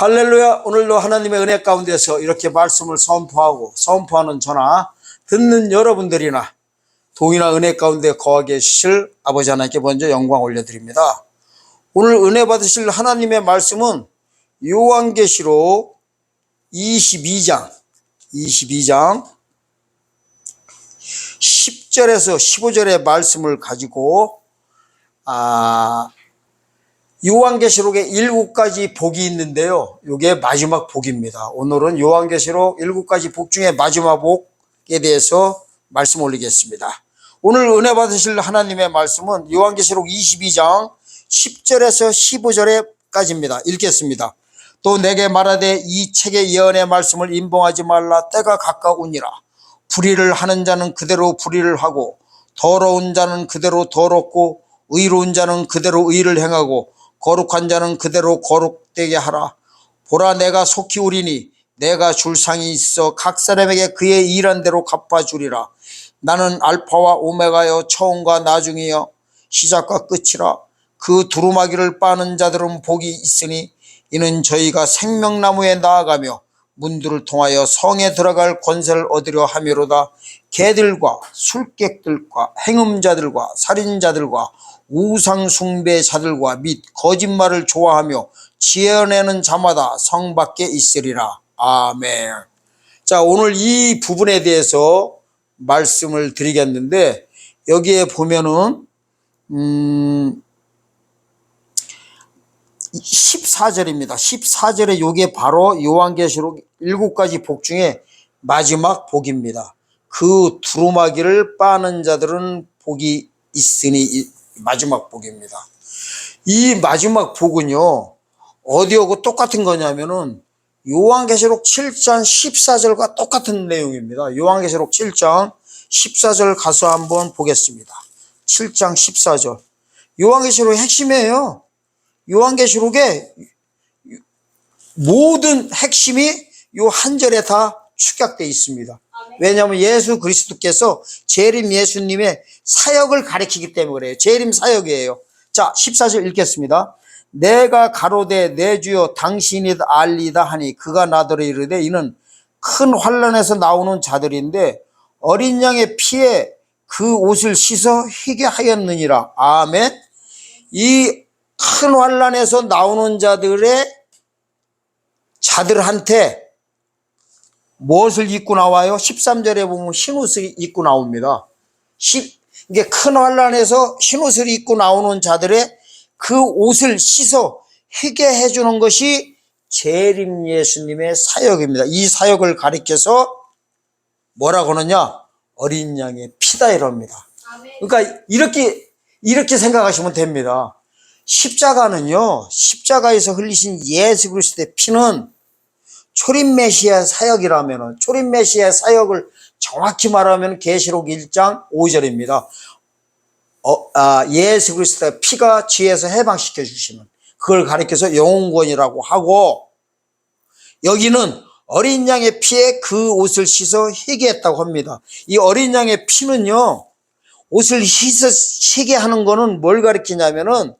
할렐루야. 오늘도 하나님의 은혜 가운데서 이렇게 말씀을 선포하는 저나 듣는 여러분들이나 동이나 은혜 가운데 거하 계실 아버지 하나님께 먼저 영광 올려드립니다. 오늘 은혜 받으실 하나님의 말씀은 요한계시록 22장 10절에서 15절의 말씀을 가지고 요한계시록에 7가지 복이 있는데요. 이게 마지막 복입니다. 오늘은 요한계시록 7가지 복 중에 마지막 복에 대해서 말씀 올리겠습니다. 오늘 은혜 받으실 하나님의 말씀은 요한계시록 22장 10절에서 15절까지입니다. 읽겠습니다. 또 내게 말하되 이 책의 예언의 말씀을 임봉하지 말라. 때가 가까우니라. 불의를 하는 자는 그대로 불의를 하고 더러운 자는 그대로 더럽고 의로운 자는 그대로 의를 행하고 거룩한 자는 그대로 거룩되게 하라. 보라, 내가 속히 오리니 내가 줄 상이 있어 각 사람에게 그의 일한 대로 갚아주리라. 나는 알파와 오메가여 처음과 나중이여 시작과 끝이라. 그 두루마기를 빠는 자들은 복이 있으니 이는 저희가 생명나무에 나아가며 문들을 통하여 성에 들어갈 권세를 얻으려 함이로다. 개들과 술객들과 행음자들과 살인자들과 우상숭배자들과 및 거짓말을 좋아하며 지어내는 자마다 성 밖에 있으리라. 아멘. 자, 오늘 이 부분에 대해서 말씀을 드리겠는데, 여기에 보면은 14절입니다. 14절에 이게 바로 요한계시록 7가지 복 중에 마지막 복입니다. 그 두루마기를 빠는 자들은 복이 있으니 마지막 복입니다. 이 마지막 복은요, 어디하고 똑같은 거냐면은 요한계시록 7장 14절과 똑같은 내용입니다. 요한계시록 7장 14절 가서 한번 보겠습니다. 7장 14절. 요한계시록의 핵심이에요. 요한계시록의 모든 핵심이 요 한 절에 다 축약되어 있습니다. 왜냐하면 예수 그리스도께서 재림 예수님의 사역을 가리키기 때문에 그래요. 재림 사역이에요. 자, 14절 읽겠습니다. 내가 가로되 내 주여 당신이 알리다 하니 그가 나더러 이르되 이는 큰 환난에서 나오는 자들인데 어린 양의 피에 그 옷을 씻어 희게 하였느니라. 아멘. 이 큰 환난에서 나오는 자들한테 무엇을 입고 나와요? 13절에 보면 흰옷을 입고 나옵니다. 이게 큰 환난에서 흰옷을 입고 나오는 자들의 그 옷을 씻어 희게 해주는 것이 재림 예수님의 사역입니다. 이 사역을 가리켜서 뭐라고 하느냐? 어린 양의 피다 이럽니다. 그러니까 이렇게 생각하시면 됩니다. 십자가는요, 십자가에서 흘리신 예수 그리스도의 피는 초림 메시아 사역이라면은, 초림 메시아 사역을 정확히 말하면 계시록 1장 5절입니다. 예수 그리스도의 피가 죄에서 해방시켜 주시는, 그걸 가리켜서 영혼구원이라고 하고, 여기는 어린 양의 피에 그 옷을 씻어 희게 했다고 합니다. 이 어린 양의 피는요, 옷을 씻어 희게 하는 거는 뭘 가리키냐면은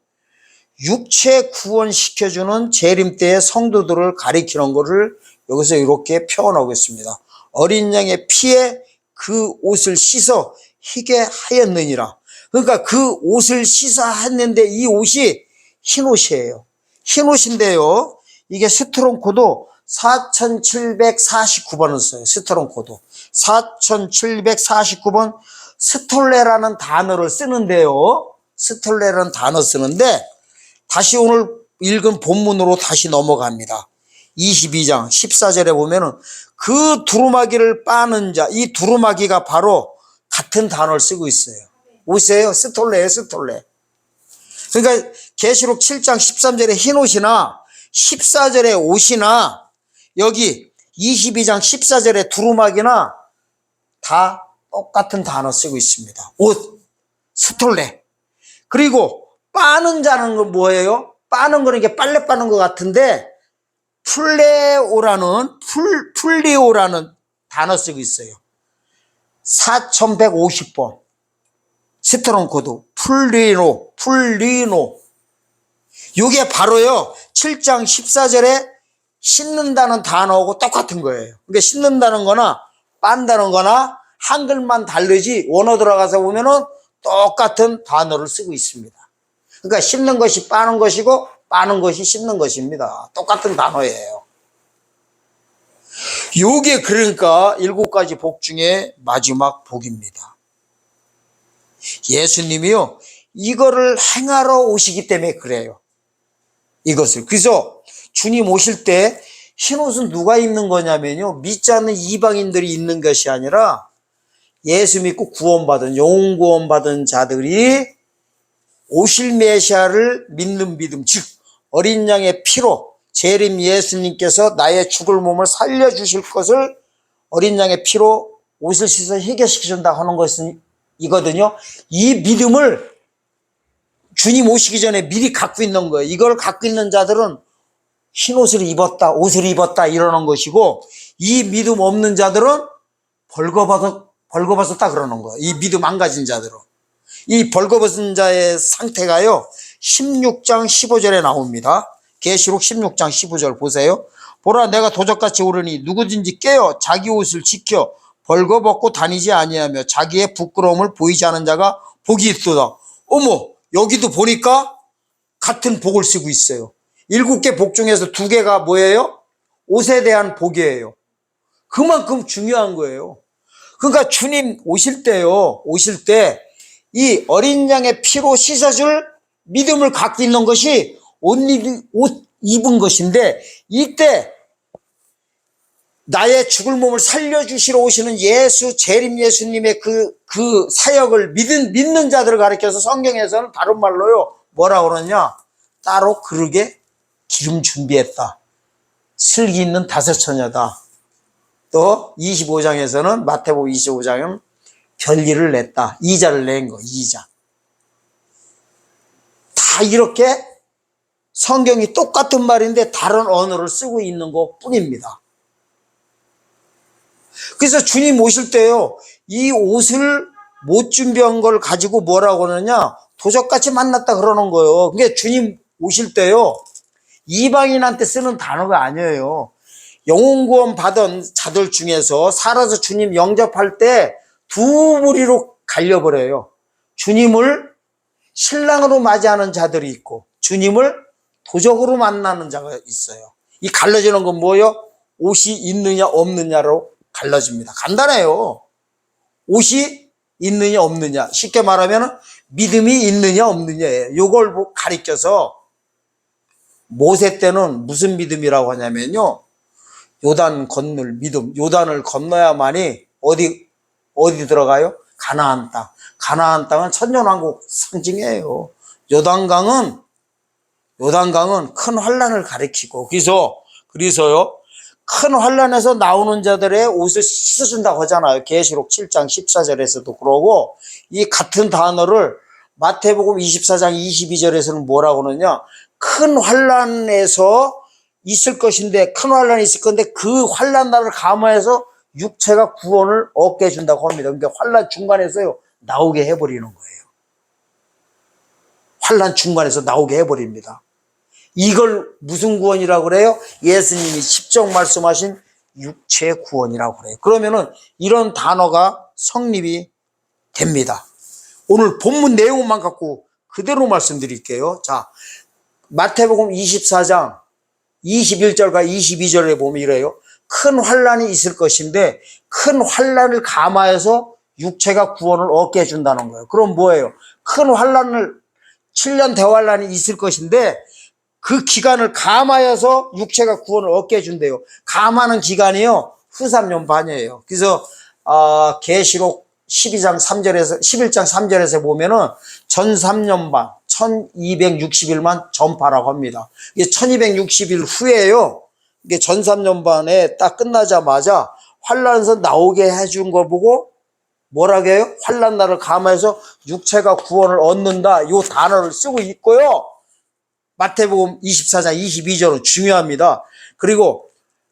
육체 구원시켜주는 재림 때의 성도들을 가리키는 것을 여기서 이렇게 표현하고 있습니다. 어린 양의 피에 그 옷을 씻어 희게 하였느니라. 그러니까 그 옷을 씻어 했는데 이 옷이 흰 옷이에요. 흰 옷인데요, 이게 스트롱 코드 4749번을 써요. 스트롱 코드 4749번 스톨레라는 단어를 쓰는데요. 스톨레라는 단어 쓰는데, 다시 오늘 읽은 본문으로 다시 넘어갑니다. 22장 14절에 보면은 그 두루마기를 빠는 자, 이 두루마기가 바로 같은 단어를 쓰고 있어요. 옷이에요. 스톨레예요, 스톨레. 그러니까 계시록 7장 13절의 흰 옷이나 14절의 옷이나 여기 22장 14절의 두루마기나 다 똑같은 단어 쓰고 있습니다. 옷, 스톨레. 그리고 빠는 자는 건 뭐예요? 빠는 거는 이게 빨래 빠는 것 같은데 풀리오라는 단어 쓰고 있어요. 4150번 스트롱 코드 풀리노. 이게 바로요 7장 14절에 씻는다는 단어하고 똑같은 거예요. 그러니까 씻는다는 거나 빤다는 거나 한글만 다르지 원어 들어가서 보면은 똑같은 단어를 쓰고 있습니다. 그러니까 씻는 것이 빠는 것이고 빠는 것이 씻는 것입니다. 똑같은 단어예요. 요게 그러니까 7가지 복 중에 마지막 복입니다. 예수님이요, 이거를 행하러 오시기 때문에 그래요. 이것을. 그래서 주님 오실 때 흰옷은 누가 입는 거냐면요, 믿지 않는 이방인들이 입는 것이 아니라 예수 믿고 구원받은, 영혼 구원받은 자들이 오실 메시아를 믿는 믿음, 즉 어린 양의 피로 재림 예수님께서 나의 죽을 몸을 살려주실 것을 어린 양의 피로 옷을 씻어 해결시켜준다 하는 것은 이거든요. 이 믿음을 주님 오시기 전에 미리 갖고 있는 거예요. 이걸 갖고 있는 자들은 흰 옷을 입었다, 옷을 입었다 이러는 것이고, 이 믿음 없는 자들은 벌거벗었다 그러는 거예요. 이 믿음 안 가진 자들은. 이 벌거벗은 자의 상태가요, 16장 15절에 나옵니다. 계시록 16장 15절 보세요. 보라, 내가 도적같이 오르니 누구든지 깨어 자기 옷을 지켜 벌거벗고 다니지 아니하며 자기의 부끄러움을 보이지 않은 자가 복이 있도다. 어머, 여기도 보니까 같은 복을 쓰고 있어요. 7개 복 중에서 2개가 뭐예요? 옷에 대한 복이에요. 그만큼 중요한 거예요. 그러니까 주님 오실 때요, 오실 때 이 어린 양의 피로 씻어줄 믿음을 갖고 있는 것이 옷 입은 것인데, 이때 나의 죽을 몸을 살려주시러 오시는 예수, 재림 예수님의 그 사역을 믿는 자들을 가리켜서 성경에서는 다른 말로요, 뭐라 그러냐? 따로 그릇에 기름 준비했다. 슬기 있는 5처녀다. 또 25장에서는, 마태복음 25장은 별일을 냈다. 이자를 낸 거, 이자. 다 이렇게 성경이 똑같은 말인데 다른 언어를 쓰고 있는 것 뿐입니다. 그래서 주님 오실 때요, 이 옷을 못 준비한 걸 가지고 뭐라고 하느냐? 도적같이 만났다 그러는 거예요. 그러니까 주님 오실 때요, 이방인한테 쓰는 단어가 아니에요. 영혼 구원 받은 자들 중에서 살아서 주님 영접할 때 2무리로 갈려버려요. 주님을 신랑으로 맞이하는 자들이 있고 주님을 도적으로 만나는 자가 있어요. 이 갈라지는 건 뭐예요? 옷이 있느냐 없느냐로 갈라집니다. 간단해요. 옷이 있느냐 없느냐, 쉽게 말하면 믿음이 있느냐 없느냐예요. 이걸 가리켜서 모세 때는 무슨 믿음이라고 하냐면요, 요단 건널 믿음. 요단을 건너야만이 어디 들어가요? 가나안 땅. 가나안 땅은 천년왕국 상징이에요. 요단강은 큰 환란을 가리키고, 그래서요, 큰 환란에서 나오는 자들의 옷을 씻어준다고 하잖아요. 계시록 7장 14절에서도 그러고, 이 같은 단어를 마태복음 24장 22절에서는 뭐라고 그러냐? 큰 환란에서 있을 것인데, 큰 환란이 있을 건데 그 환란 날을 감화해서 육체가 구원을 얻게 해준다고 합니다. 그러니까 환란 중간에서요, 나오게 해버리는 거예요. 환란 중간에서 나오게 해버립니다. 이걸 무슨 구원이라고 그래요? 예수님이 직접 말씀하신 육체 구원이라고 그래요. 그러면은 이런 단어가 성립이 됩니다. 오늘 본문 내용만 갖고 그대로 말씀드릴게요. 자, 마태복음 24장 21절과 22절에 보면 이래요. 큰 환란이 있을 것인데 큰 환란을 감화해서 육체가 구원을 얻게 해준다는 거예요. 그럼 뭐예요? 큰 환란을 7년 대환란이 있을 것인데 그 기간을 감화해서 육체가 구원을 얻게 해준대요. 감하는 기간이요, 후 3년 반이에요. 그래서 계시록 11장 3절에서 보면은 전 3년 반 1260일만 전파라고 합니다. 이게 1260일 후에요, 이게 전 3년 반에 딱 끝나자마자 환란에서 나오게 해준 거 보고 뭐라고 해요? 환란 날을 감화해서 육체가 구원을 얻는다, 이 단어를 쓰고 있고요. 마태복음 24장 22절은 중요합니다. 그리고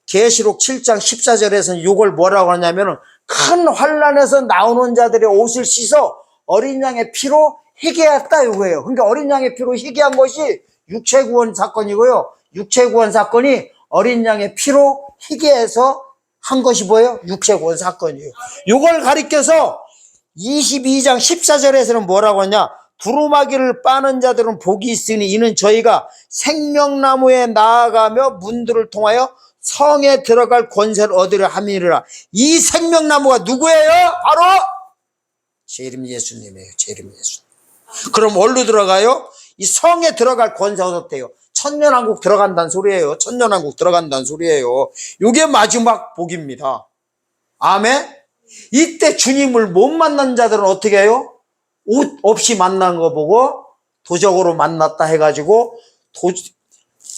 계시록 7장 14절에서는 이걸 뭐라고 하냐면은 큰 환란에서 나오는 자들의 옷을 씻어 어린 양의 피로 희게했다 이거예요. 그러니까 어린 양의 피로 희게한 것이 육체 구원 사건이고요. 육체 구원 사건이 어린 양의 피로 희게해서 한 것이 뭐예요? 육체구원 사건이에요. 이걸 가리켜서 22장 14절에서는 뭐라고 하냐? 두루마기를 빠는 자들은 복이 있으니 이는 저희가 생명나무에 나아가며 문들을 통하여 성에 들어갈 권세를 얻으려 함이니라. 이 생명나무가 누구예요? 바로 재림 예수님이에요. 재림 예수님. 그럼 어디로 들어가요? 이 성에 들어갈 권세 얻었대요. 천년왕국 들어간다는 소리예요. 천년왕국 들어간다는 소리예요. 이게 마지막 복입니다. 아멘. 이때 주님을 못 만난 자들은 어떻게 해요? 옷 없이 만난 거 보고 도적으로 만났다 해가지고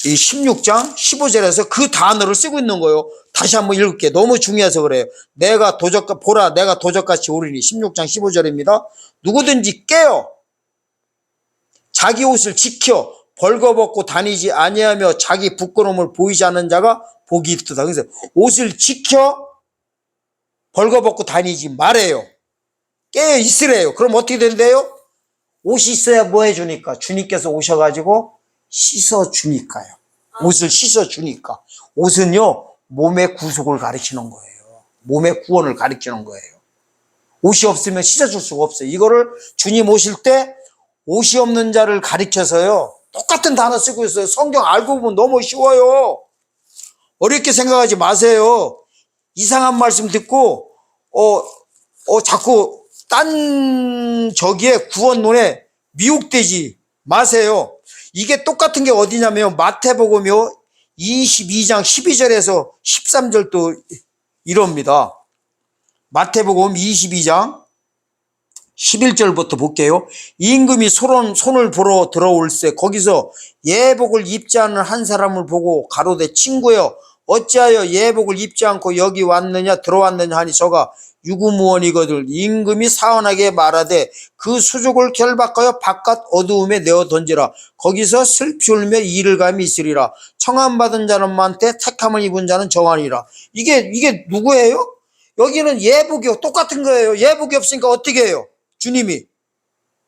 이 16장 15절에서 그 단어를 쓰고 있는 거예요. 다시 한번 읽을게. 너무 중요해서 그래요. 보라 내가 도적같이 오리니. 16장 15절입니다. 누구든지 깨어 자기 옷을 지켜 벌거벗고 다니지 아니하며 자기 부끄러움을 보이지 않는 자가 복이 있도다. 그래서 옷을 지켜 벌거벗고 다니지 말아요. 깨어 있으래요. 그럼 어떻게 된대요? 옷이 있어야 뭐 해주니까? 주님께서 오셔가지고 씻어주니까요. 옷을 씻어주니까. 옷은요, 몸의 구속을 가리키는 거예요. 몸의 구원을 가리키는 거예요. 옷이 없으면 씻어줄 수가 없어요. 이거를 주님 오실 때 옷이 없는 자를 가리켜서요, 똑같은 단어 쓰고 있어요. 성경 알고 보면 너무 쉬워요. 어렵게 생각하지 마세요. 이상한 말씀 듣고, 자꾸 딴 저기에 구원론에 미혹되지 마세요. 이게 똑같은 게 어디냐면 마태복음이요 22장 12절에서 13절도 이럽니다. 마태복음 22장 11절부터 볼게요. 임금이 손을 보러 들어올세 거기서 예복을 입지 않은 한 사람을 보고 가로되 친구여 어찌하여 예복을 입지 않고 여기 왔느냐 들어왔느냐 하니 저가 유구무원이거늘. 임금이 사언하게 말하되 그 수족을 결박하여 바깥 어두움에 내어 던지라. 거기서 슬피 울며 이를 감이 있으리라. 청함받은 자는 많되 택함을 입은 자는 정하니라. 이게 누구예요? 여기는 예복이요. 똑같은 거예요. 예복이 없으니까 어떻게 해요? 주님이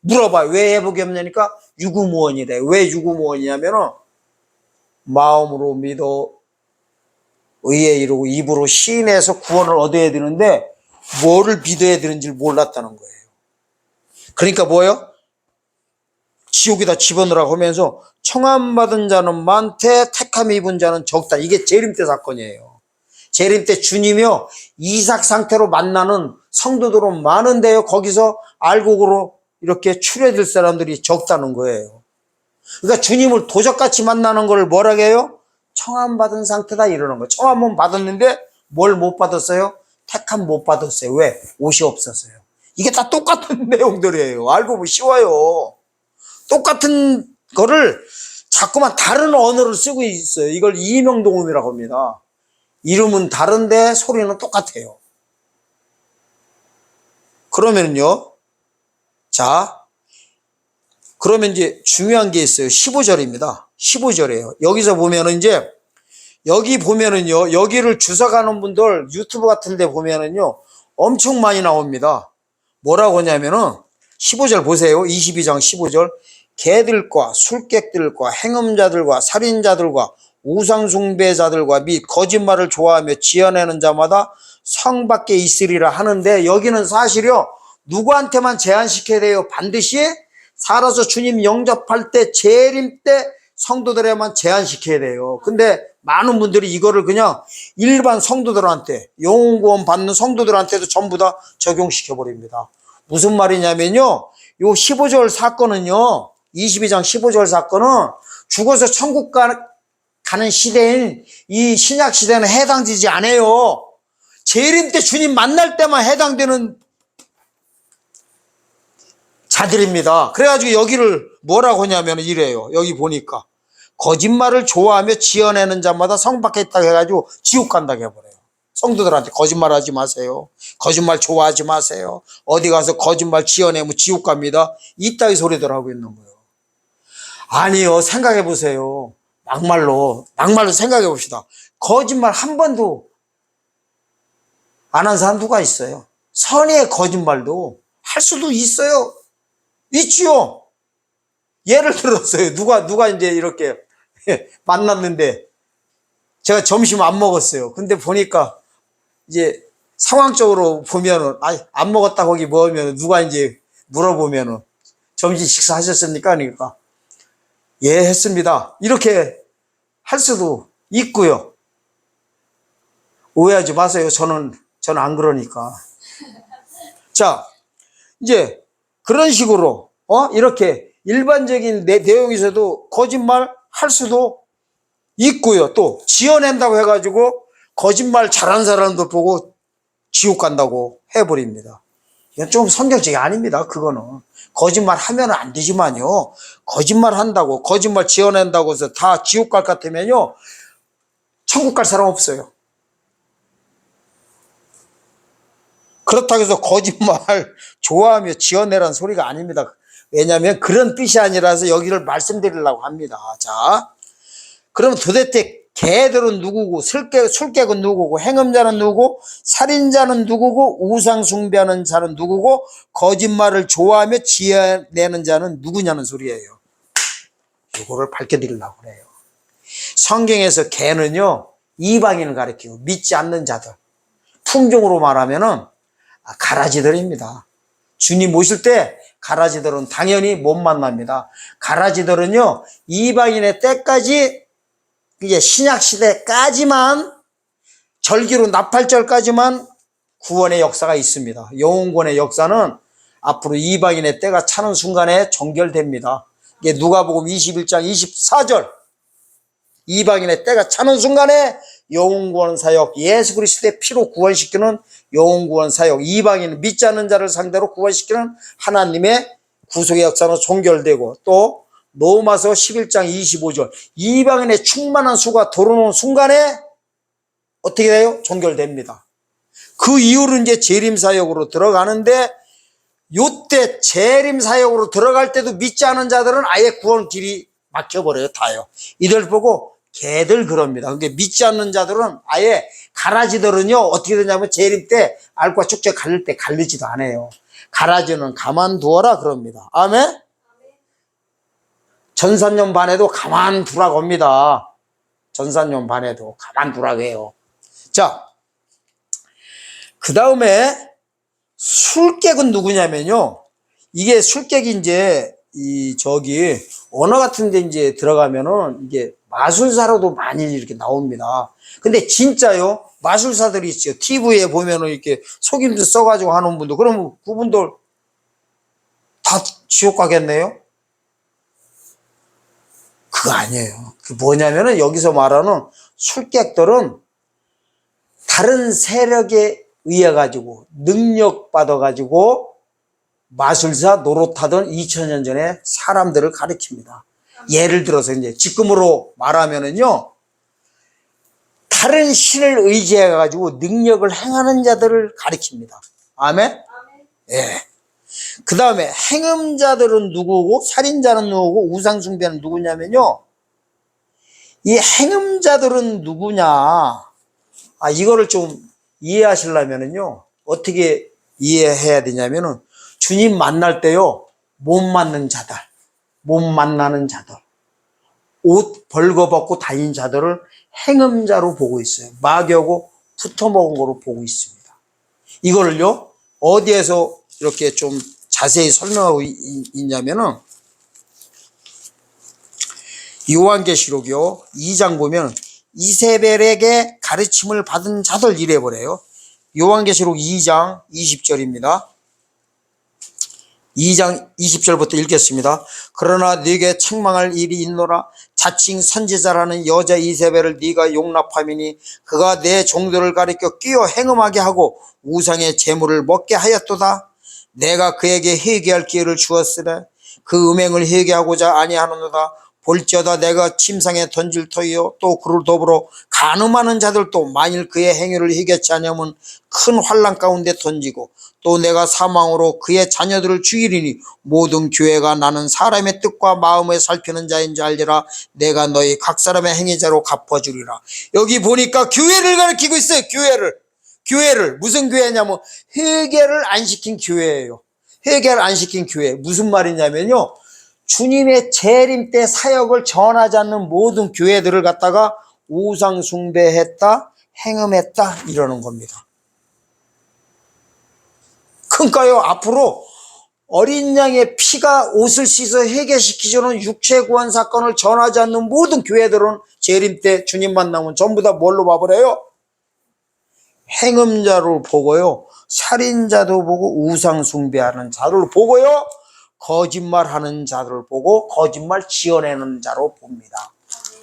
물어봐요. 왜 예복이 없냐니까 유구무원이래. 왜 유구무원이냐면은 마음으로 믿어 의에 이르고 입으로 시인해서 구원을 얻어야 되는데 뭐를 믿어야 되는지 몰랐다는 거예요. 그러니까 뭐예요? 지옥에다 집어넣으라고 하면서 청함받은 자는 많되 택함이 입은 자는 적다. 이게 재림 때 사건이에요. 재림 때 주님이요 이삭 상태로 만나는 성도들은 많은데요 거기서 알곡으로 이렇게 추려질 사람들이 적다는 거예요. 그러니까 주님을 도적같이 만나는 걸 뭐라고 해요? 청함받은 상태다 이러는 거예요. 청함은 받았는데 뭘 못 받았어요? 택함 못 받았어요. 왜? 옷이 없었어요. 이게 다 똑같은 내용들이에요. 알고 보면 쉬워요. 똑같은 거를 자꾸만 다른 언어를 쓰고 있어요. 이걸 이명동음이라고 합니다. 이름은 다른데 소리는 똑같아요. 그러면요. 자, 그러면 이제 중요한 게 있어요. 15절입니다. 15절이에요. 여기서 보면은 이제 여기 보면은요, 여기를 주워가는 분들 유튜브 같은 데 보면은요, 엄청 많이 나옵니다. 뭐라고 하냐면은, 15절 보세요. 22장 15절. 개들과 술객들과 행음자들과 살인자들과 우상숭배자들과 및 거짓말을 좋아하며 지어내는 자마다 성 밖에 있으리라 하는데, 여기는 사실요, 누구한테만 제한시켜야 돼요? 반드시 살아서 주님 영접할 때, 재림 때 성도들에만 제한시켜야 돼요. 근데 많은 분들이 이거를 그냥 일반 성도들한테, 영혼구원 받는 성도들한테도 전부 다 적용시켜버립니다. 무슨 말이냐면요, 요 15절 사건은요, 22장 15절 사건은 죽어서 천국 가는 시대인 이 신약 시대는 해당되지 않아요. 재림 때 주님 만날 때만 해당되는 자들입니다. 그래가지고 여기를 뭐라고 하냐면 이래요. 여기 보니까 거짓말을 좋아하며 지어내는 자마다 성 밖에 있다고 해가지고 지옥 간다고 해버려요. 성도들한테 거짓말하지 마세요. 거짓말 좋아하지 마세요. 어디 가서 거짓말 지어내면 지옥 갑니다. 이따위 소리들 하고 있는 거예요. 아니요, 생각해 보세요. 막말로 생각해 봅시다. 거짓말 한 번도 안 한 사람 누가 있어요? 선의의 거짓말도 할 수도 있어요. 있지요. 예를 들었어요. 누가 이제 이렇게 만났는데 제가 점심 안 먹었어요. 근데 보니까 이제 상황적으로 보면은 안 먹었다 거기 뭐면 누가 이제 물어보면은 점심 식사하셨습니까? 그러니까 예 했습니다. 이렇게 할 수도 있고요. 오해하지 마세요. 저는 안 그러니까. 자, 이제 그런 식으로 이렇게 일반적인 내용에서도 거짓말 할 수도 있고요. 또 지어낸다고 해가지고 거짓말 잘하는 사람들 보고 지옥 간다고 해버립니다. 이건 좀 성경적이 아닙니다. 그거는 거짓말 하면 안 되지만요, 거짓말 한다고 거짓말 지어낸다고 해서 다 지옥 갈 것 같으면요 천국 갈 사람 없어요. 그렇다고 해서 거짓말 좋아하며 지어내라는 소리가 아닙니다. 왜냐하면 그런 뜻이 아니라서 여기를 말씀드리려고 합니다. 자, 그러면 도대체 개들은 누구고, 술객은 누구고, 행음자는 누구고, 살인자는 누구고, 우상 숭배하는 자는 누구고, 거짓말을 좋아하며 지어내는 자는 누구냐는 소리예요. 이거를 밝혀드리려고 그래요. 성경에서 개는요 이방인을 가리키고 믿지 않는 자들, 품종으로 말하면은 가라지들입니다. 주님 오실 때 가라지들은 당연히 못 만납니다. 가라지들은요 이방인의 때까지, 이제 신약시대까지만, 절기로 나팔절까지만 구원의 역사가 있습니다. 영혼권의 역사는 앞으로 이방인의 때가 차는 순간에 종결됩니다. 이게 누가복음 21장 24절, 이방인의 때가 차는 순간에 영혼구원 사역, 예수 그리스도의 피로 구원시키는 영혼구원 사역, 이방인 믿지 않는 자를 상대로 구원시키는 하나님의 구속의 역사는 종결되고, 또 로마서 11장 25절 이방인의 충만한 수가 들어오는 순간에 어떻게 돼요? 종결됩니다. 그 이후로 이제 재림사역으로 들어가는데, 요때 재림사역으로 들어갈 때도 믿지 않은 자들은 아예 구원 길이 막혀버려요. 다요. 이들 보고 개들 그럽니다. 근데 믿지 않는 자들은 아예, 가라지들은요 어떻게 되냐면 재림 때 알과 축제 갈릴 때 갈리지도 않아요. 가라지는 가만두어라 그럽니다. 아멘. 전산년 반에도 가만두라고 합니다. 전산년 반에도 가만두라고 해요. 자, 그 다음에 술객은 누구냐면요, 이게 술객이 이제 언어 같은 데 이제 들어가면은 이게 마술사로도 많이 이렇게 나옵니다. 근데 진짜요 마술사들이 있죠. TV에 보면은 이렇게 속임수 써가지고 하는 분들, 그러면 그분들 다 지옥 가겠네요? 그거 아니에요. 그 뭐냐면은 여기서 말하는 술객들은 다른 세력에 의해 가지고 능력 받아 가지고 마술사 노릇하던 2000년 전에 사람들을 가리킵니다. 예를 들어서 이제 지금으로 말하면은요, 다른 신을 의지해 가지고 능력을 행하는 자들을 가리킵니다. 아멘? 예. 그 다음에 행음자들은 누구고, 살인자는 누구고, 우상숭배는 누구냐면요, 이 행음자들은 누구냐, 이거를 좀 이해하시려면은요 어떻게 이해해야 되냐면은, 주님 만날 때요 못 맞는 자들, 못 만나는 자들, 옷 벌거벗고 다닌 자들을 행음자로 보고 있어요. 마귀하고 붙어먹은 거로 보고 있습니다. 이거를요 어디에서 이렇게 좀 자세히 설명하고 있냐면은, 요한계시록이요 2장 보면 이세벨에게 가르침을 받은 자들 이래 버려요. 요한계시록 2장 20절입니다. 2장 20절부터 읽겠습니다. 그러나 네게 책망할 일이 있노라. 자칭 선지자라는 여자 이세벨을 네가 용납함이니 그가 내 종들을 가리켜 끼어 행음하게 하고 우상의 제물을 먹게 하였도다. 내가 그에게 회개할 기회를 주었으되 그 음행을 회개하고자 아니하노다. 볼지어다 내가 침상에 던질 터이요 또 그를 더불어 간음하는 자들도 만일 그의 행위를 회개치 아니하면 큰 환난 가운데 던지고, 또 내가 사망으로 그의 자녀들을 죽이리니 모든 교회가 나는 사람의 뜻과 마음을 살피는 자인 줄 알리라. 내가 너희 각 사람의 행위자로 갚아주리라. 여기 보니까 교회를 가리키고 있어요. 교회를 무슨 교회냐면 회개를 안 시킨 교회예요. 회개를 안 시킨 교회. 무슨 말이냐면요, 주님의 재림 때 사역을 전하지 않는 모든 교회들을 갖다가 우상 숭배했다, 행음했다 이러는 겁니다. 그러니까요, 앞으로 어린 양의 피가 옷을 씻어 회개시키려는 육체 구원 사건을 전하지 않는 모든 교회들은 재림 때 주님 만나면 전부 다 뭘로 봐버려요? 행음자를 보고요, 살인자도 보고, 우상 숭배하는 자를 보고요, 거짓말하는 자를 보고 거짓말 지어내는 자로 봅니다.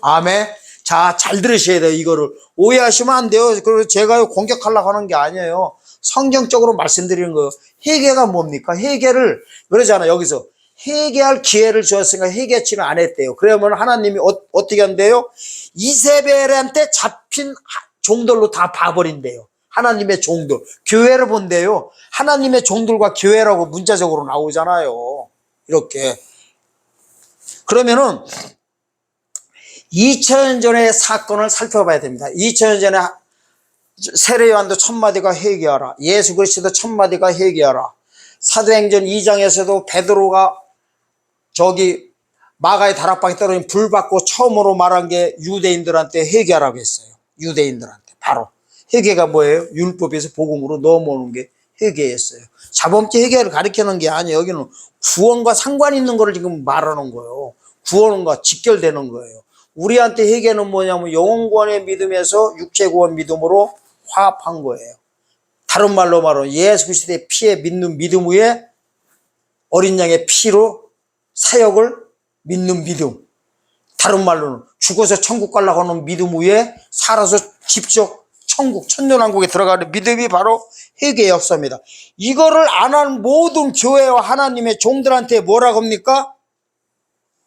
아멘. 자, 잘 들으셔야 돼요. 이거를 오해하시면 안 돼요. 그래서 제가 공격하려고 하는 게 아니에요. 성경적으로 말씀드리는 거예요. 회개가 뭡니까? 회개를 그러잖아요. 여기서 회개할 기회를 주었으니까 회개치는 안 했대요. 그러면 하나님이 어떻게 한대요? 이세벨한테 잡힌 종들로 다 봐버린대요. 하나님의 종들, 교회를 본대요. 하나님의 종들과 교회라고 문자적으로 나오잖아요. 이렇게. 그러면은 2000년 전의 사건을 살펴봐야 됩니다. 2000년 전에 세례요한도 1000마디가 회개하라, 예수 그리스도 1000마디가 회개하라, 사도행전 2장에서도 베드로가 저기 마가의 다락방에 떨어진 불 받고 처음으로 말한 게 유대인들한테 회개하라고 했어요. 유대인들한테. 바로 회개가 뭐예요? 율법에서 복음으로 넘어오는 게 회개였어요. 자범죄 회개를 가리키는 게 아니에요. 여기는 구원과 상관 있는 거를 지금 말하는 거예요. 구원과 직결되는 거예요. 우리한테 회개는 뭐냐면 영혼구원의 믿음에서 육체구원 믿음으로 화합한 거예요. 다른 말로 말하면 예수 그리스도의 피에 믿는 믿음 위에 어린 양의 피로 사역을 믿는 믿음. 다른 말로는 죽어서 천국 가려고 하는 믿음 위에 살아서 직접 천국, 천년왕국에 들어가는 믿음이 바로 회개의 역사입니다. 이거를 안 한 모든 교회와 하나님의 종들한테 뭐라고 합니까?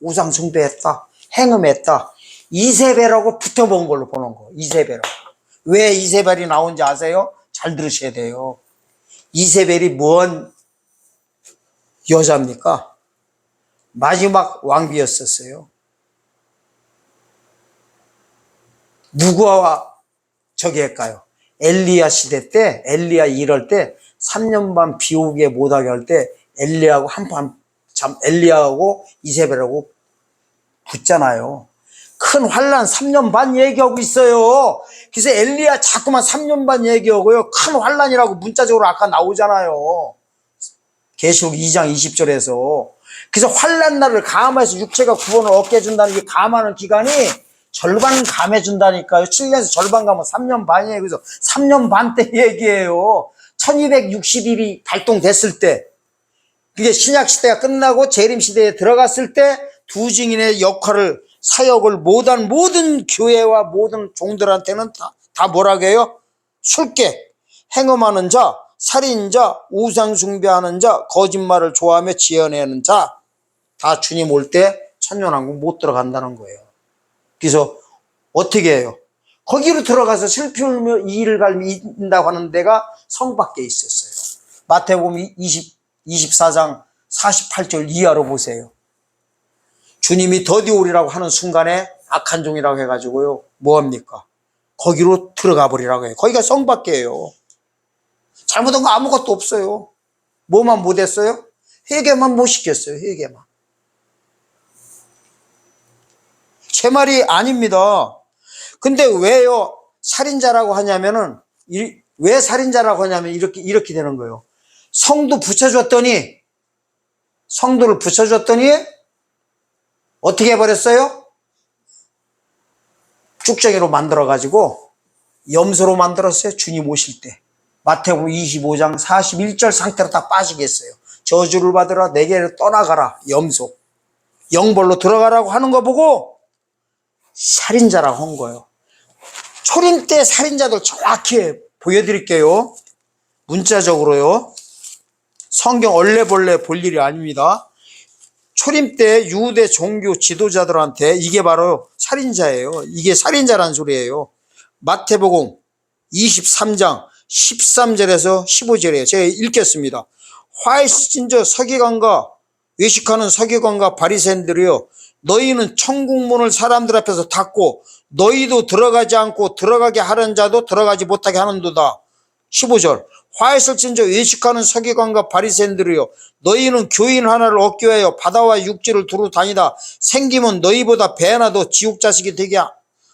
우상 숭배했다, 행음했다, 이세벨하고 붙어본 걸로 보는 거. 이세벨하고. 왜 이세벨이 나온지 아세요? 잘 들으셔야 돼요. 이세벨이 뭔 여자입니까? 마지막 왕비였었어요. 누구와 저기 할까요? 엘리야 시대 때, 엘리야 이럴 때 3년 반 비 오게 못하게 할 때 엘리야하고 엘리야하고 이세벨하고 붙잖아요. 큰 환란 3년 반 얘기하고 있어요. 그래서 엘리야 자꾸만 3년 반 얘기하고요, 큰 환란이라고 문자적으로 아까 나오잖아요. 계시록 2장 20절에서. 그래서 환란 날을 감화해서 육체가 구원을 얻게 해준다는 게 감하는 기간이 절반 감해준다니까요. 7년에서 절반 감은 3년 반이에요. 그래서 3년 반 때 얘기해요. 1260일이 발동됐을 때, 그게 신약시대가 끝나고 재림시대에 들어갔을 때 두 증인의 역할을, 사역을 못한 모든 교회와 모든 종들한테는 다 뭐라고 해요? 술객, 행음하는 자, 살인자, 우상숭배하는 자, 거짓말을 좋아하며 지어내는 자, 다 주님 올 때 천년왕국 못 들어간다는 거예요. 그래서 어떻게 해요? 거기로 들어가서 슬피 울며 이 일을 갈민다고 하는 데가 성 밖에 있었어요. 마태복음 24장 48절 이하로 보세요. 주님이 더디 오리라고 하는 순간에 악한 종이라고 해가지고요, 뭐합니까? 거기로 들어가 버리라고 해요. 거기가 성 밖이에요. 잘못한 거 아무것도 없어요. 뭐만 못했어요? 회개만 못 시켰어요. 회개만. 제 말이 아닙니다. 근데 왜요 살인자라고 하냐면은, 왜 살인자라고 하냐면 이렇게 되는 거예요. 성도 붙여줬더니, 성도를 붙여줬더니 어떻게 해버렸어요? 쭉정이로 만들어가지고 염소로 만들었어요. 주님 오실 때. 마태복음 25장 41절 상태로 다 빠지겠어요. 저주를 받으라, 내게를 떠나가라, 염소. 영벌로 들어가라고 하는 거 보고 살인자라고 한 거예요. 초림 때 살인자들 정확히 보여드릴게요. 문자적으로요. 성경 얼레벌레 볼 일이 아닙니다. 초림 때 유대 종교 지도자들한테 이게 바로 살인자예요. 이게 살인자란 소리예요. 마태복음 23장 13절에서 15절이에요. 제가 읽겠습니다. 화이신저 서기관과 외식하는 서기관과 바리새인들이여, 너희는 천국문을 사람들 앞에서 닫고 너희도 들어가지 않고 들어가게 하는 자도 들어가지 못하게 하는도다. 15절. 화했을진저 외식하는 서기관과 바리새인들이여, 너희는 교인 하나를 얻기 위하여 바다와 육지를 두루 다니다 생기면 너희보다 배나 더 지옥 자식이 되게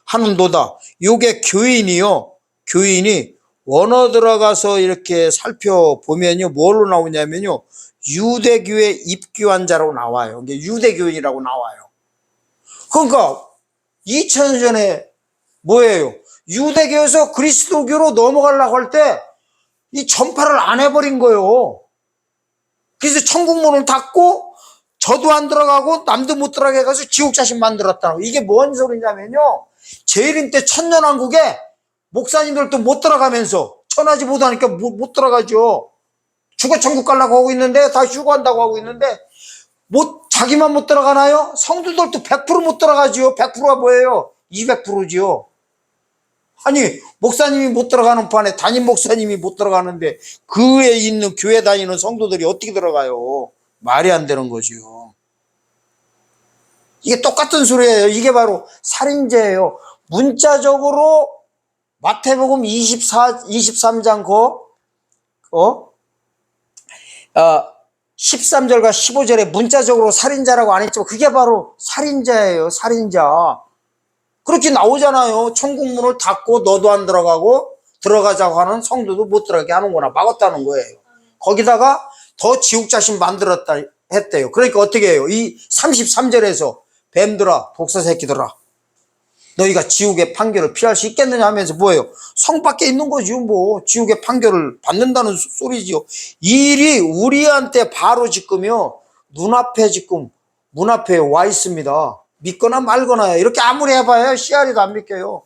하는도다. 요게 교인이요. 교인이 원어 들어가서 이렇게 살펴보면요. 뭘로 나오냐면요. 유대교에 입교한 자라고 나와요. 이게 유대교인이라고 나와요. 그러니까 2000년 전에 뭐예요? 유대교에서 그리스도교로 넘어가려고 할 때 이 전파를 안 해버린 거예요. 그래서 천국문을 닫고 저도 안 들어가고 남도 못 들어가게 해가지고 지옥 자신 만들었다고. 이게 뭔 소리냐면요. 재림 때 천년왕국에 목사님들도 못 들어가면서 천하지 못하니까 못 들어가죠. 죽어 천국 가려고 하고 있는데 다 휴거한다고 하고 있는데 자기만 못 들어가나요? 성도들도 100% 못 들어가지요. 100%가 뭐예요? 200%지요. 아니 목사님이 못 들어가는 판에 담임 목사님이 못 들어가는데 그에 있는 교회 다니는 성도들이 어떻게 들어가요? 말이 안 되는 거지요. 이게 똑같은 소리예요. 이게 바로 살인죄예요. 문자적으로 마태복음 23장 13절과 15절에 문자적으로 살인자라고 안 했지만 그게 바로 살인자예요. 살인자. 그렇게 나오잖아요. 천국문을 닫고 너도 안 들어가고 들어가자고 하는 성도도 못 들어가게 하는구나. 막았다는 거예요. 거기다가 더 지옥 자신 만들었다 했대요. 그러니까 어떻게 해요? 이 33절에서 뱀들아 독사 새끼들아 너희가 지옥의 판결을 피할 수 있겠느냐 하면서 뭐예요? 성 밖에 있는 거지요. 뭐 지옥의 판결을 받는다는 소리지요. 이 일이 우리한테 바로 지금요. 눈앞에 지금 문 앞에 와 있습니다. 믿거나 말거나 이렇게 아무리 해봐야 씨알이도 안 믿겨요.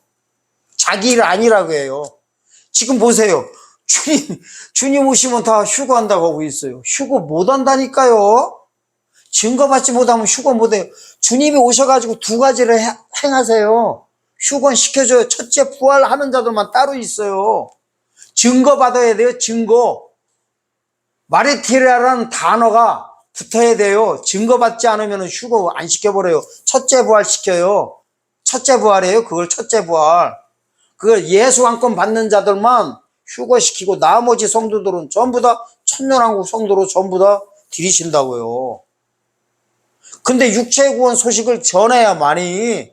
자기 일 아니라고 해요. 지금 보세요. 주님 오시면 다 휴거한다고 하고 있어요. 휴거 못 한다니까요. 증거받지 못하면 휴거 못해요. 주님이 오셔가지고 두 가지를 행하세요. 휴건 시켜줘요. 첫째 부활하는 자들만 따로 있어요. 증거받아야 돼요. 증거. 마르티라라는 단어가 붙어야 돼요. 증거받지 않으면 휴거 안 시켜버려요. 첫째 부활 시켜요. 첫째 부활이에요. 그걸 첫째 부활. 그걸 예수 안건 받는 자들만 휴거시키고 나머지 성도들은 전부 다 천년왕국 성도로 전부 다 들이신다고요. 근데 육체의 구원 소식을 전해야만이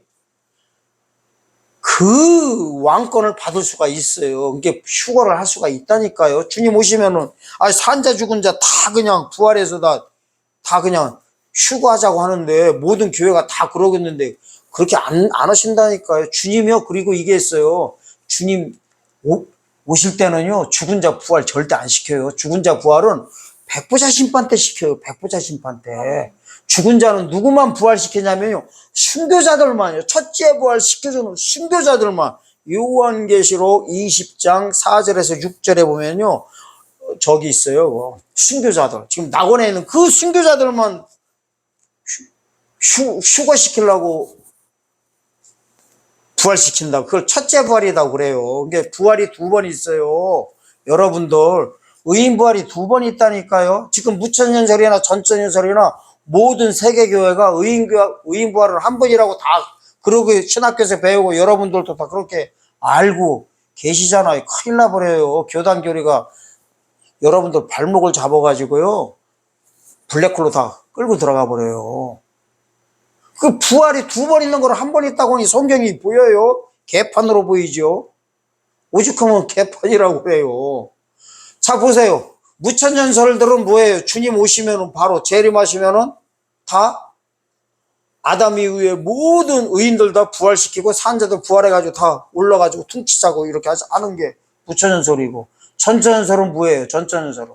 그 왕권을 받을 수가 있어요. 이게 휴거를 할 수가 있다니까요. 주님 오시면은 산자 죽은 자 다 그냥 부활해서 다 그냥 휴거하자고 하는데 모든 교회가 다 그러겠는데 그렇게 안 하신다니까요. 주님이요. 그리고 이게 있어요. 주님 오실 때는요. 죽은 자 부활 절대 안 시켜요. 죽은 자 부활은 백보자 심판 때 시켜요. 백보자 심판 때. 죽은 자는 누구만 부활시키냐면요. 순교자들만요. 첫째 부활 시켜주는 순교자들만. 요한계시록 20장 4절에서 6절에 보면요. 저기 있어요. 순교자들. 지금 낙원에 있는 그 순교자들만 휴거시키려고 부활시킨다. 그걸 첫째 부활이라고 그래요. 이게 부활이 두 번 있어요. 여러분들 의인 부활이 두 번 있다니까요. 지금 무천년설이나 전천년설이나 모든 세계교회가 의인 부활을 한 번이라고 다 그러고 신학교에서 배우고 여러분들도 다 그렇게 알고 계시잖아요. 큰일 나버려요. 교단교리가 여러분들 발목을 잡아가지고요. 블랙홀로 다 끌고 들어가 버려요. 그 부활이 두 번 있는 걸 한 번 있다고 하니 성경이 보여요? 개판으로 보이죠? 오죽하면 개판이라고 그래요. 자, 보세요. 무천년설들은 뭐예요? 주님 오시면은 바로 재림하시면은 다 아담 이후에 모든 의인들 다 부활시키고 산자들 부활해가지고 다 올라가지고 퉁치자고 이렇게 하는 게 무천년설이고, 전천년설은 뭐예요? 전천년설은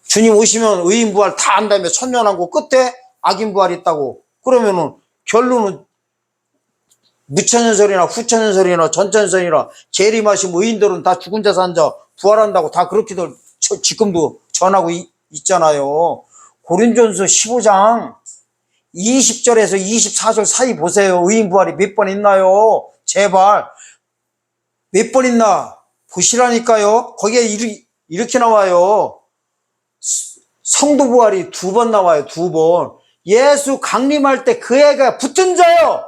주님 오시면 의인 부활 다 한 다음에 천년왕국 끝에 악인 부활이 있다고. 그러면은 결론은 무천년설이나 후천년설이나 전천년설이나 재림하신 의인들은 다 죽은 자 산 자 부활한다고 다 그렇게들 지금도 전하고 있잖아요. 고린전서 15장 20절에서 24절 사이 보세요. 의인 부활이 몇 번 있나요? 제발 몇 번 있나 보시라니까요. 거기에 이렇게 나와요. 성도 부활이 두 번 나와요. 두 번. 예수 강림할 때 그 애가 붙은 자요.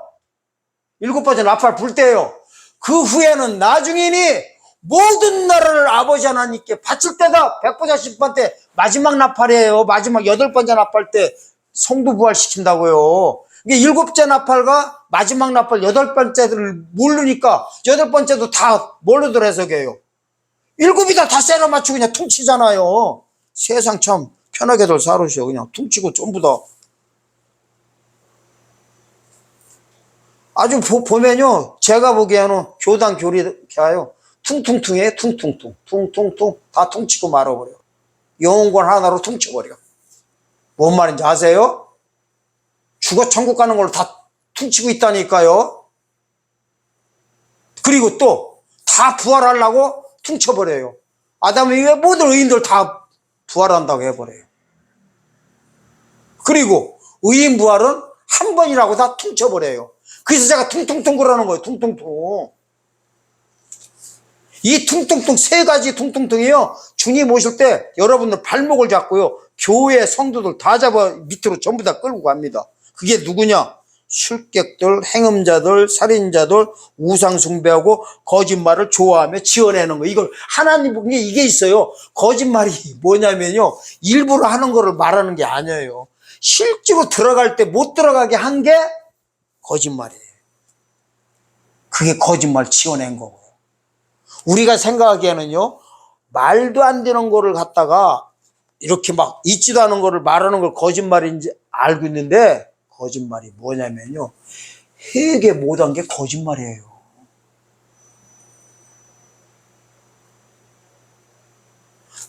7번째 나팔 불 때요. 그 후에는 나중이니 모든 나라를 아버지 하나님께 바칠 때다. 백보자 심판 때 마지막 나팔이에요. 마지막 8번째 나팔 때 성도 부활시킨다고요. 이게 일곱째 나팔과 마지막 나팔 여덟 번째들을 모르니까 여덟 번째도 다 뭘로들 해석해요? 일곱이 다 쎄려 맞추고 그냥 퉁치잖아요. 세상 참 편하게들 살으셔. 그냥 퉁치고 전부 다. 아주 보면요. 제가 보기에는 교단 교리가요. 퉁퉁퉁해, 퉁퉁퉁. 퉁퉁퉁. 다 퉁치고 말아버려. 영혼권 하나로 퉁쳐버려. 뭔 말인지 아세요? 죽어 천국 가는 걸 다 퉁치고 있다니까요. 그리고 또 다 부활하려고 퉁쳐버려요. 아담 이외 모든 의인들 다 부활한다고 해버려요. 그리고 의인 부활은 한 번이라고 다 퉁쳐버려요. 그래서 제가 퉁퉁퉁 그러는 거예요. 퉁퉁퉁. 이 퉁퉁퉁 세 가지 퉁퉁퉁이요. 주님 오실 때 여러분들 발목을 잡고요. 교회 성도들 다 잡아 밑으로 전부 다 끌고 갑니다. 그게 누구냐? 술객들, 행음자들, 살인자들, 우상숭배하고 거짓말을 좋아하며 지어내는 거. 이걸 하나님 이게 있어요. 거짓말이 뭐냐면요. 일부러 하는 거를 말하는 게 아니에요. 실제로 들어갈 때 못 들어가게 한 게 거짓말이에요. 그게 거짓말 지어낸 거고. 우리가 생각하기에는요. 말도 안 되는 거를 갖다가 이렇게 막 있지도 않은 거를 말하는 걸 거짓말인지 알고 있는데 거짓말이 뭐냐면요. 회개 못한 게 거짓말이에요.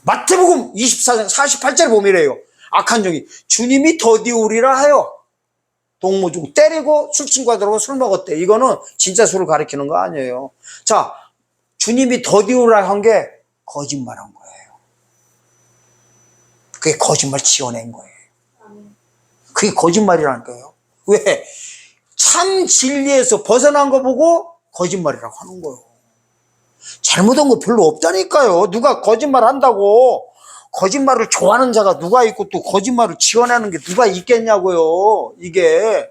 마태복음 24장 48절에 보면 이래요. 악한 종이 주님이 더디우리라 하여 동무중 때리고 술친구들하고 술 먹었대. 이거는 진짜 술을 가리키는 거 아니에요. 자, 주님이 더디우라 한 게 거짓말한 거예요. 그게 거짓말 지어낸 거예요. 그게 거짓말이라는 거예요. 왜? 참 진리에서 벗어난 거 보고 거짓말이라고 하는 거예요. 잘못한 거 별로 없다니까요. 누가 거짓말 한다고 거짓말을 좋아하는 자가 누가 있고 또 거짓말을 지어내는 게 누가 있겠냐고요. 이게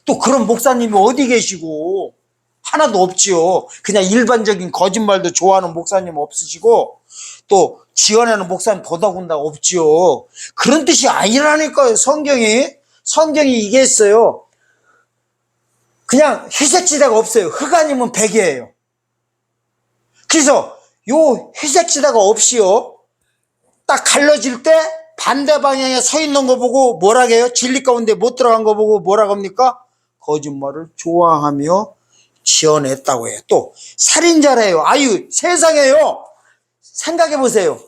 또 그런 목사님이 어디 계시고 하나도 없지요. 그냥 일반적인 거짓말도 좋아하는 목사님 없으시고 또 지어내는 목사님 더더군다나 없지요. 그런 뜻이 아니라니까요. 성경이 이게 있어요. 그냥 회색지대가 없어요. 흑 아니면 백이에요. 그래서 요 회색지대가 없이요. 딱 갈라질 때 반대 방향에 서 있는 거 보고 뭐라 해요? 진리 가운데 못 들어간 거 보고 뭐라 합니까? 거짓말을 좋아하며 지어냈다고 해요. 또 살인자래요. 아유 세상에요. 생각해 보세요.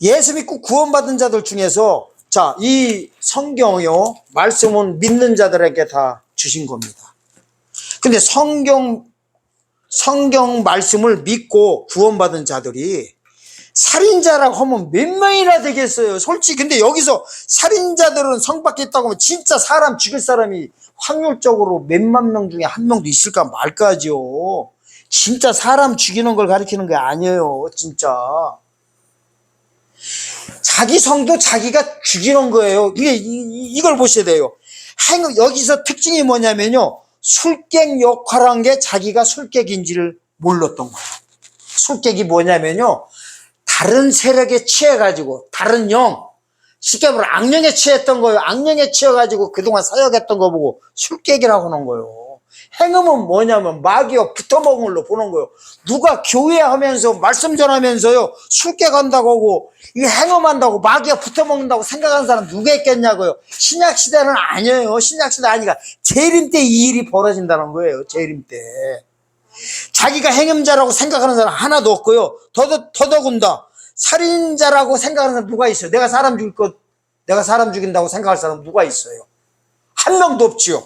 예수 믿고 구원받은 자들 중에서 자, 이 성경이요. 말씀은 믿는 자들에게 다 주신 겁니다. 근데 성경 말씀을 믿고 구원받은 자들이 살인자라고 하면 몇 명이나 되겠어요. 솔직히. 근데 여기서 살인자들은 성 밖에 있다고 하면 진짜 사람 죽일 사람이 확률적으로 몇만 명 중에 한 명도 있을까 말까지요. 진짜 사람 죽이는 걸 가리키는 게 아니에요. 진짜. 자기 성도 자기가 죽이는 거예요. 이걸 보셔야 돼요. 여기서 특징이 뭐냐면요. 술객 역할한 게 자기가 술객인지를 몰랐던 거예요. 술객이 뭐냐면요. 다른 세력에 취해가지고, 다른 영, 쉽게 말하면 악령에 취했던 거예요. 악령에 취해가지고 그동안 사역했던 거 보고 술객이라고 하는 거예요. 행음은 뭐냐면 마귀와 붙어먹은 걸로 보는 거예요. 누가 교회 하면서 말씀 전하면서요 술객한다고 하고 이 행음한다고 마귀와 붙어먹는다고 생각하는 사람 누가 있겠냐고요. 신약시대는 아니에요. 신약시대 아니가 재림 때 이 일이 벌어진다는 거예요. 재림 때 자기가 행음자라고 생각하는 사람 하나도 없고요. 더더군다 살인자라고 생각하는 사람 누가 있어요? 내가 사람 죽인다고 생각할 사람 누가 있어요? 한 명도 없지요.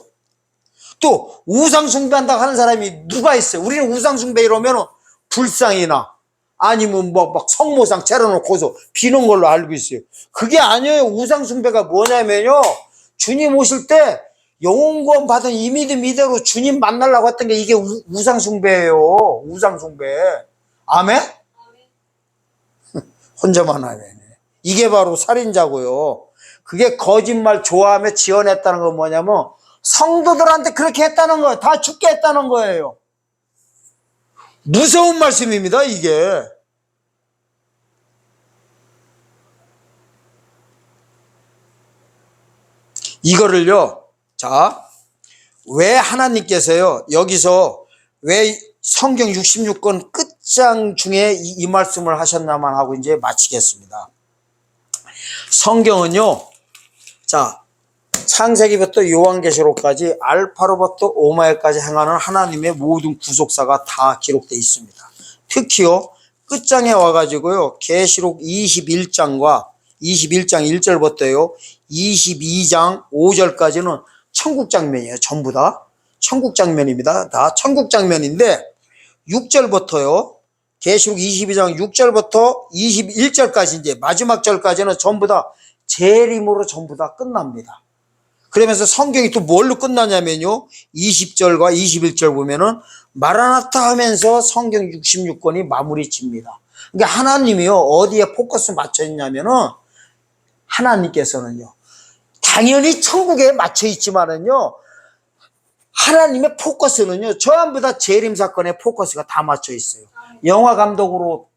또 우상숭배한다고 하는 사람이 누가 있어요? 우리는 우상숭배 이러면 불상이나 아니면 막 성모상 차려놓고서 비는 걸로 알고 있어요. 그게 아니에요. 우상숭배가 뭐냐면요. 주님 오실 때 영혼구원 받은 이 믿음 이대로 주님 만나려고 했던 게 이게 우상숭배예요. 우상숭배. 아멘? 혼자만 아멘. 이게 바로 살인자고요. 그게 거짓말 좋아하며 지어냈다는 건 뭐냐면 성도들한테 그렇게 했다는 거예요. 다 죽게 했다는 거예요. 무서운 말씀입니다, 이게. 이거를요, 자, 왜 하나님께서요, 여기서 왜 성경 66권 끝장 중에 이 말씀을 하셨나만 하고 이제 마치겠습니다. 성경은요, 자, 창세기부터 요한계시록까지 알파로부터 오마에까지 행하는 하나님의 모든 구속사가 다 기록되어 있습니다. 특히요, 끝장에 와가지고요, 계시록 21장과 21장 1절부터요, 22장 5절까지는 천국 장면이에요. 전부 다 천국 장면입니다. 다 천국 장면인데 6절부터요, 계시록 22장 6절부터 21절까지 이제 마지막 절까지는 전부 다 재림으로 전부 다 끝납니다. 그러면서 성경이 또 뭘로 끝나냐면요, 20절과 21절 보면은 마라나타 하면서 성경 66권이 마무리 칩니다. 그러니까 하나님이요, 어디에 포커스 맞춰 있냐면은, 하나님께서는요, 당연히 천국에 맞춰 있지만은요, 하나님의 포커스는요, 전부 다 재림 사건의 포커스가 다 맞춰 있어요. 영화 감독으로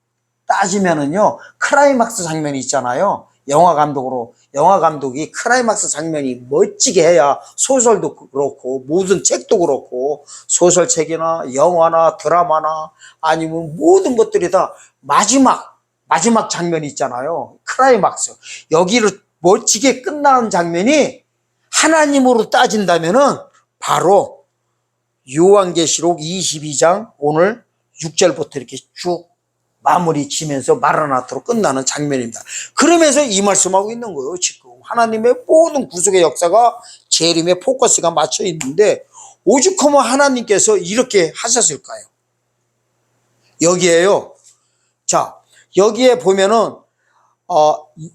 따지면은요, 클라이막스 장면이 있잖아요. 영화 감독이 클라이막스 장면이 멋지게 해야 소설도 그렇고 모든 책도 그렇고 소설책이나 영화나 드라마나 아니면 모든 것들이 다 마지막 장면이 있잖아요. 클라이막스. 여기를 멋지게 끝나는 장면이 하나님으로 따진다면은 바로 요한계시록 22장 오늘 6절부터 이렇게 쭉 마무리 지면서 마라나타로 끝나는 장면입니다. 그러면서 이 말씀하고 있는 거예요. 지금 하나님의 모든 구속의 역사가 재림의 포커스가 맞춰 있는데 오죽하면 하나님께서 이렇게 하셨을까요? 여기에요. 자, 여기에 보면은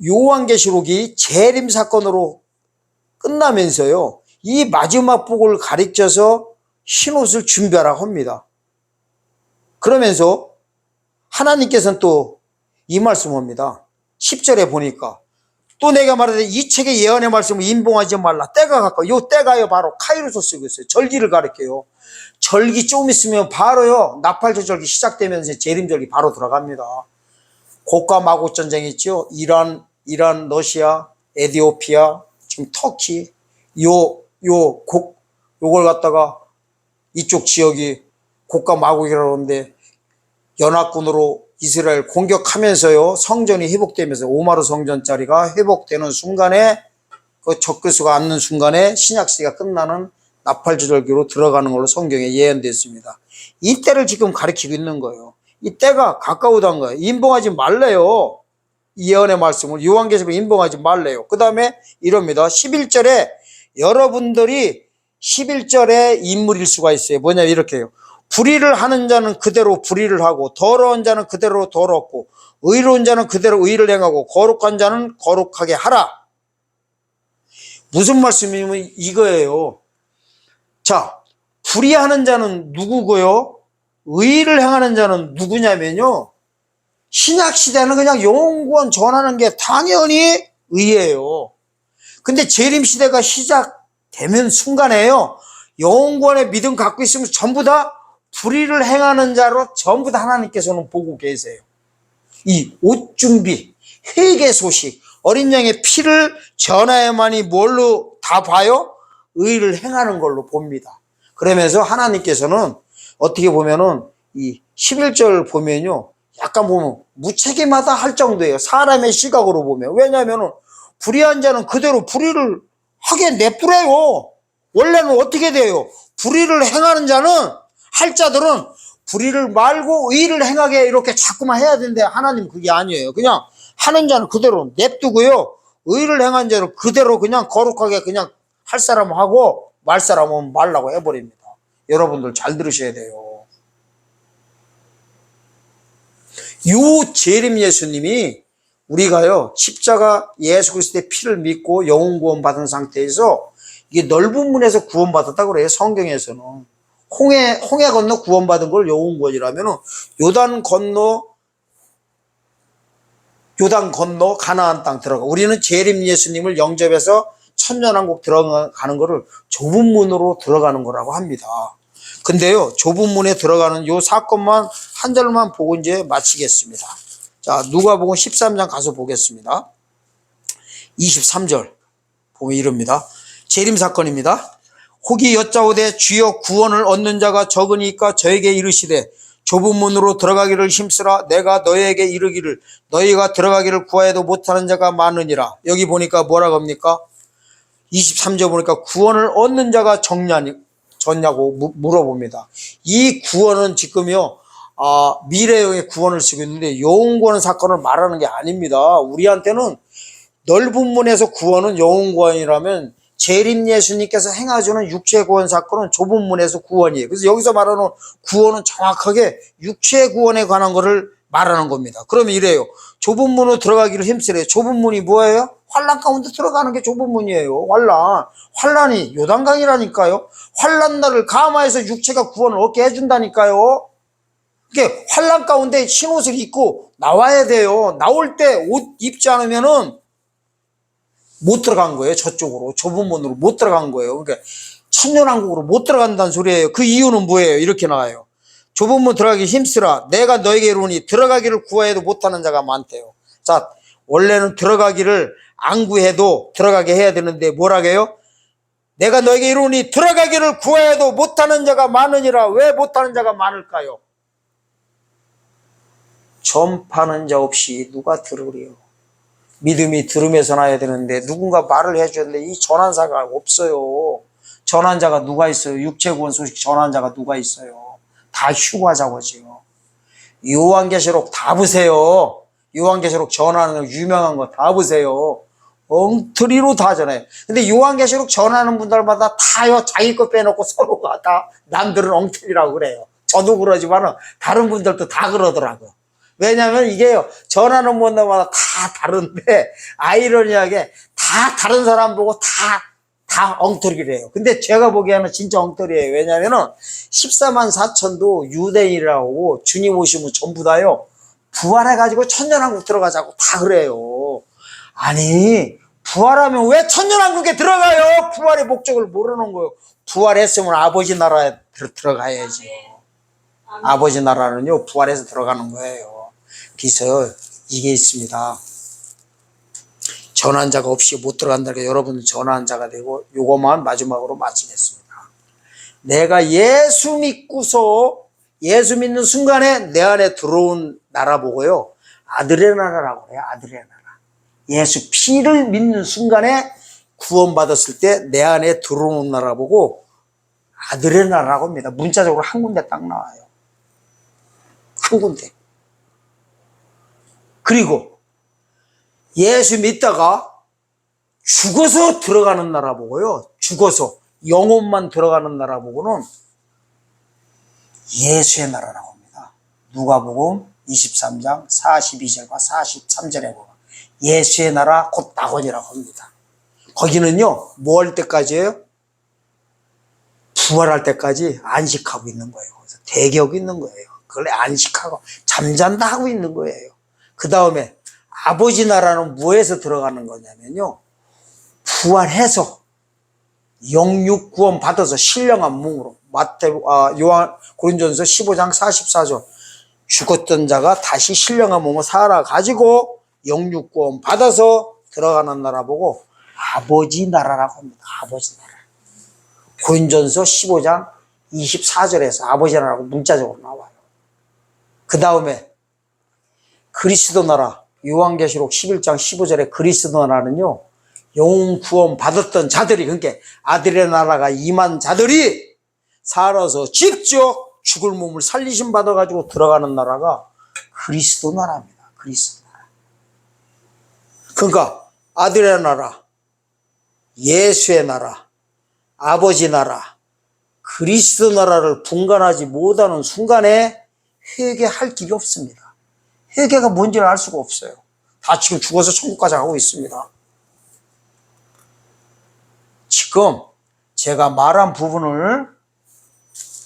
요한계시록이 재림 사건으로 끝나면서요, 이 마지막 복을 가리켜서 흰옷을 준비하라고 합니다. 그러면서 하나님께서는 또 이 말씀합니다. 10절에 보니까 또 내가 말하되 이 책의 예언의 말씀을 인봉하지 말라. 때가 가까워. 요 때가요 바로 카이로스 쓰고 있어요. 절기를 가리켜요. 절기 좀 있으면 바로요 나팔절기 시작되면서 재림절기 바로 들어갑니다. 고가 마곡 전쟁 있죠. 이란, 러시아, 에티오피아, 지금 터키 요걸 갖다가 이쪽 지역이 고가 마곡이라고 하는데 연합군으로 이스라엘 공격하면서요, 성전이 회복되면서 오마르 성전짜리가 회복되는 순간에, 그 적그리스도가 앉는 순간에 신약시대가 끝나는 나팔절기로 들어가는 걸로 성경에 예언됐습니다. 이 때를 지금 가리키고 있는 거예요. 이 때가 가까우다는 거예요. 인봉하지 말래요. 이 예언의 말씀을 요한계시록 인봉하지 말래요. 그 다음에 이럽니다. 11절에 여러분들이 11절에 인물일 수가 있어요. 뭐냐 이렇게요. 불의를 하는 자는 그대로 불의를 하고 더러운 자는 그대로 더럽고 의로운 자는 그대로 의를 행하고 거룩한 자는 거룩하게 하라. 무슨 말씀이면 이거예요. 자, 불의하는 자는 누구고요? 의를 행하는 자는 누구냐면요, 신약시대는 그냥 영원구원 전하는 게 당연히 의예요. 근데 재림시대가 시작되면 순간에요, 영원구원의 믿음 갖고 있으면 전부 다 불의를 행하는 자로 전부 다 하나님께서는 보고 계세요. 이 옷 준비, 회개 소식, 어린 양의 피를 전하야만이 뭘로 다 봐요? 의를 행하는 걸로 봅니다. 그러면서 하나님께서는 어떻게 보면은 이 11절 보면요, 약간 보면 무책임하다 할 정도예요. 사람의 시각으로 보면. 왜냐하면 불의한 자는 그대로 불의를 하게 내버려요. 원래는 어떻게 돼요? 불의를 행하는 자는, 할 자들은 불의를 말고 의를 행하게 이렇게 자꾸만 해야 되는데 하나님 그게 아니에요. 그냥 하는 자는 그대로 냅두고요, 의를 행한 자는 그대로 그냥 거룩하게 그냥 할 사람은 하고 말 사람은 말라고 해버립니다. 여러분들 잘 들으셔야 돼요. 요 재림 예수님이 우리가요 십자가 예수 그리스도의 피를 믿고 영혼 구원 받은 상태에서 이게 넓은 문에서 구원받았다고 그래요. 성경에서는 홍해 건너 구원받은 걸 영혼 구원이라면 요단 건너 가나안 땅 들어가. 우리는 재림 예수님을 영접해서 천년왕국 들어가는 거를 좁은 문으로 들어가는 거라고 합니다. 근데요, 좁은 문에 들어가는 요 사건만 한 절만 보고 이제 마치겠습니다. 자, 누가복음 13장 가서 보겠습니다. 23절 보면 이럽니다. 재림 사건입니다. 혹이 여짜오되 주여 구원을 얻는 자가 적으니까 저에게 이르시되 좁은 문으로 들어가기를 힘쓰라. 내가 너희에게 이르기를 너희가 들어가기를 구하여도 못하는 자가 많으니라. 여기 보니까 뭐라고 합니까? 23절 보니까 구원을 얻는 자가 적냐고 물어봅니다. 이 구원은 지금요 미래의 구원을 쓰고 있는데 영원구원 사건을 말하는 게 아닙니다. 우리한테는 넓은 문에서 구원은 영원구원이라면 재림 예수님께서 행하시는 육체구원 사건은 좁은 문에서 구원이에요. 그래서 여기서 말하는 구원은 정확하게 육체 구원에 관한 것을 말하는 겁니다. 그러면 이래요. 좁은 문으로 들어가기를 힘쓰래요. 좁은 문이 뭐예요? 환란 가운데 들어가는 게 좁은 문이에요. 환란이 요단강이라니까요. 환란날을 감화해서 육체가 구원을 얻게 해준다니까요. 그게 환란 가운데 흰옷을 입고 나와야 돼요. 나올 때 옷 입지 않으면은 못 들어간 거예요. 저쪽으로 좁은 문으로 못 들어간 거예요. 그러니까 천년왕국으로 못 들어간다는 소리예요. 그 이유는 뭐예요? 이렇게 나와요. 좁은 문 들어가기 힘쓰라. 내가 너에게 이르노니 들어가기를 구하여도 못하는 자가 많대요. 자, 원래는 들어가기를 안 구해도 들어가게 해야 되는데 뭐라고 해요? 내가 너에게 이르노니 들어가기를 구하여도 못하는 자가 많으니라. 왜 못하는 자가 많을까요? 전파하는 자 없이 누가 들으리요? 믿음이 들음에서 나야 되는데 누군가 말을 해주는데 이 전환사가 없어요. 전환자가 누가 있어요? 육체구원 소식 전환자가 누가 있어요? 다 휴가자고지요. 요한계시록 다 보세요. 요한계시록 전하는 거 유명한 거 다 보세요. 엉터리로 다 전해요. 근데 요한계시록 전하는 분들마다 다요 자기 거 빼놓고 서로가 다 남들은 엉터리라고 그래요. 저도 그러지만 다른 분들도 다 그러더라고요. 왜냐하면 이게요 전하는 분들마다 다 다른데 아이러니하게 다 다른 사람 보고 다 엉터리래요. 근데 제가 보기에는 진짜 엉터리예요. 왜냐하면 14만 4천도 유대인이라고 주님 오시면 전부 다요 부활해가지고 천년왕국 들어가자고 다 그래요. 아니 부활하면 왜 천년왕국에 들어가요? 부활의 목적을 모르는 거예요. 부활했으면 아버지 나라에 들어가야죠. 아버지 나라는요 부활해서 들어가는 거예요. 그래서 이게 있습니다. 전환자가 없이 못 들어간다니까 여러분은 전환자가 되고 요것만 마지막으로 마치겠습니다. 내가 예수 믿고서 예수 믿는 순간에 내 안에 들어온 나라 보고요 아들의 나라라고 해요. 아들의 나라. 예수 피를 믿는 순간에 구원받았을 때 내 안에 들어온 나라 보고 아들의 나라라고 합니다. 문자적으로 한 군데 딱 나와요. 한 군데. 그리고 예수 믿다가 죽어서 들어가는 나라 보고요. 죽어서 영혼만 들어가는 나라 보고는 예수의 나라라고 합니다. 누가복음 23장 42절과 43절에 보면 예수의 나라 곧 낙원이라고 합니다. 거기는요 뭐 할 때까지예요? 부활할 때까지 안식하고 있는 거예요. 그래서 대기하고 있는 거예요. 그걸 안식하고 잠잔다 하고 있는 거예요. 그 다음에 아버지 나라는 뭐에서 들어가는 거냐면요 부활해서 영육 구원 받아서 신령한 몸으로 요한 고린도전서 15장 44절 죽었던 자가 다시 신령한 몸을 살아가지고 영육 구원 받아서 들어가는 나라 보고 아버지 나라라고 합니다. 아버지 나라. 고린도전서 15장 24절에서 아버지 나라라고 문자적으로 나와요. 그 다음에 그리스도 나라 요한계시록 11장 15절에 그리스도 나라는요 영혼 구원 받았던 자들이 그러니까 아들의 나라가 임한 자들이 살아서 직접 죽을 몸을 살리심 받아가지고 들어가는 나라가 그리스도 나라입니다. 그리스도 나라. 그러니까 아들의 나라, 예수의 나라, 아버지 나라, 그리스도 나라를 분간하지 못하는 순간에 회개할 길이 없습니다. 회개가 뭔지를 알 수가 없어요. 다 지금 죽어서 천국까지 가고 있습니다. 지금 제가 말한 부분을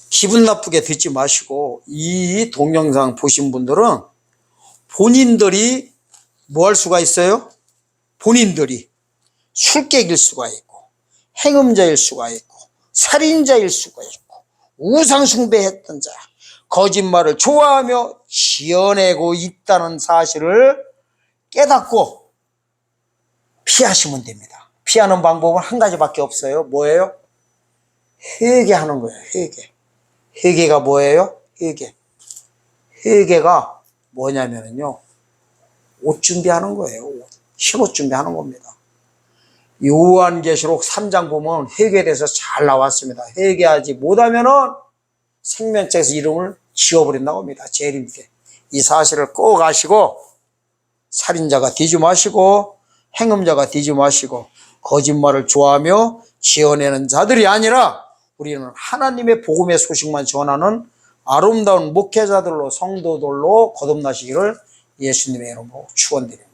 기분 나쁘게 듣지 마시고 이 동영상 보신 분들은 본인들이 뭐 할 수가 있어요? 본인들이 술객일 수가 있고 행음자일 수가 있고 살인자일 수가 있고 우상숭배했던 자 거짓말을 좋아하며 지어내고 있다는 사실을 깨닫고 피하시면 됩니다. 피하는 방법은 한 가지밖에 없어요. 뭐예요? 회개하는 거예요. 회개. 회개가 뭐예요? 회개. 회개가 뭐냐면요. 옷 준비하는 거예요. 흰옷 준비하는 겁니다. 요한계시록 3장 보면 회개에 대해서 잘 나왔습니다. 회개하지 못하면은 생명책에서 이름을 지워버린다고 합니다. 제일 밑에. 이 사실을 꼭 아시고 살인자가 되지 마시고 행음자가 되지 마시고 거짓말을 좋아하며 지어내는 자들이 아니라 우리는 하나님의 복음의 소식만 전하는 아름다운 목회자들로 성도들로 거듭나시기를 예수님의 이름으로 축원드립니다.